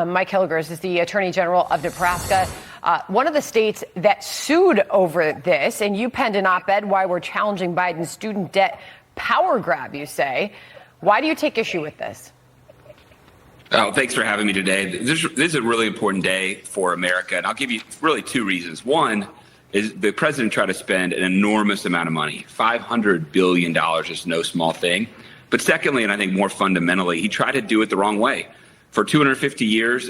Mike Hilgers is the Attorney General of Nebraska, one of the states that sued over this. And you penned an op-ed why we're challenging Biden's student debt power grab, you say. Why do you take issue with this? Oh, thanks for having me today. This is a really important day for America, and I'll give you really two reasons. One is the president tried to spend an enormous amount of money. $500 billion is no small thing. But secondly, and I think more fundamentally, he tried to do it the wrong way. For 250 years,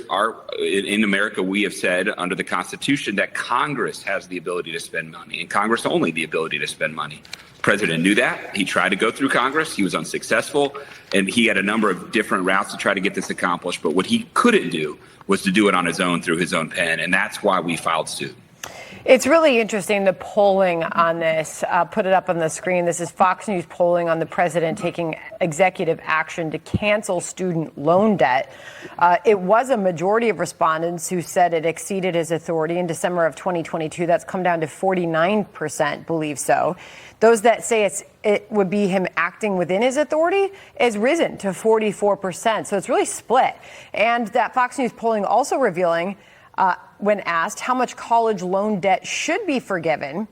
in America, we have said under the Constitution that Congress has the ability to spend money, and Congress only the ability to spend money. The president knew that. He tried to go through Congress. He was unsuccessful, and he had a number of different routes to try to get this accomplished. But what he couldn't do was to do it on his own through his own pen, and that's why we filed suit. It's really interesting, the polling on this. Put it up on the screen. This is Fox News polling on the president taking executive action to cancel student loan debt. It was a majority of respondents who said it exceeded his authority in December of 2022. That's come down to 49% believe so. Those that say it would be him acting within his authority is risen to 44%. So it's really split. And that Fox News polling also revealing when asked how much college loan debt should be forgiven,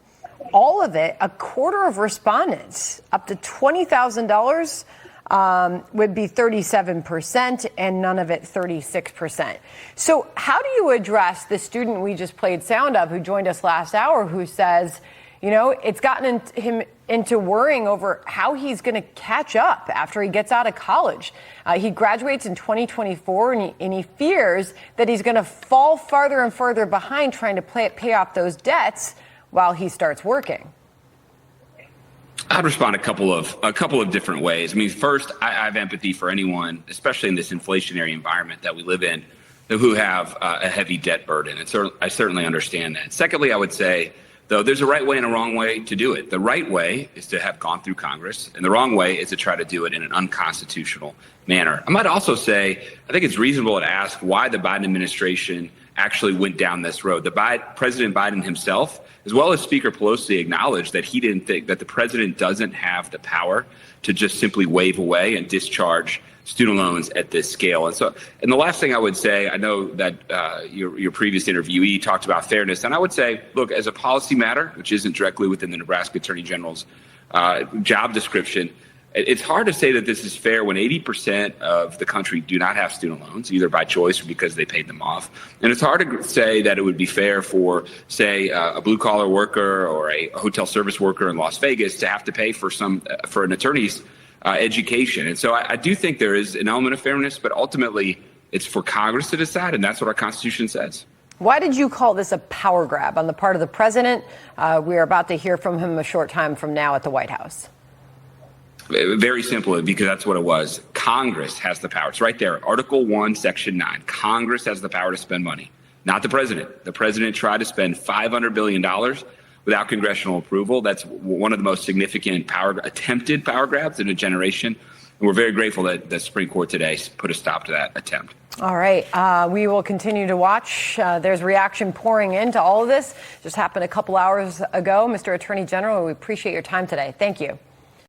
all of it, a quarter of respondents, up to $20,000 would be 37%, and none of it 36%. So how do you address the student we just played sound of who joined us last hour who says, you know, it's gotten him into worrying over how he's going to catch up after he gets out of college. He graduates in 2024, and he fears that he's going to fall farther and further behind trying to pay off those debts while he starts working. I'd respond a couple of different ways. I mean, first, I have empathy for anyone, especially in this inflationary environment that we live in, who have a heavy debt burden. And so I certainly understand that. Secondly, I would say, though, there's a right way and a wrong way to do it. The right way is to have gone through Congress, and the wrong way is to try to do it in an unconstitutional manner. I might also say, I think it's reasonable to ask why the Biden administration actually went down this road. President Biden himself, as well as Speaker Pelosi, acknowledged that he didn't think that the president doesn't have the power to just simply wave away and discharge student loans at this scale. And the last thing I would say, I know that your previous interviewee talked about fairness, and I would say, look, as a policy matter, which isn't directly within the Nebraska Attorney General's job description, it's hard to say that this is fair when 80% of the country do not have student loans, either by choice or because they paid them off. And it's hard to say that it would be fair for, say, a blue-collar worker or a hotel service worker in Las Vegas to have to pay for an attorney's education. And so I do think there is an element of fairness, but ultimately it's for Congress to decide, and that's what our Constitution says. Why did you call this a power grab on the part of the president? We are about to hear from him a short time from now at the White House. Very simply, because that's what it was. Congress has the power. It's right there, Article 1, Section 9. Congress has the power to spend money, not the president. The president tried to spend $500 billion without congressional approval. That's one of the most significant attempted power grabs in a generation. And we're very grateful that the Supreme Court today put a stop to that attempt. All right. We will continue to watch. There's reaction pouring into all of this. Just happened a couple hours ago. Mr. Attorney General, we appreciate your time today. Thank you.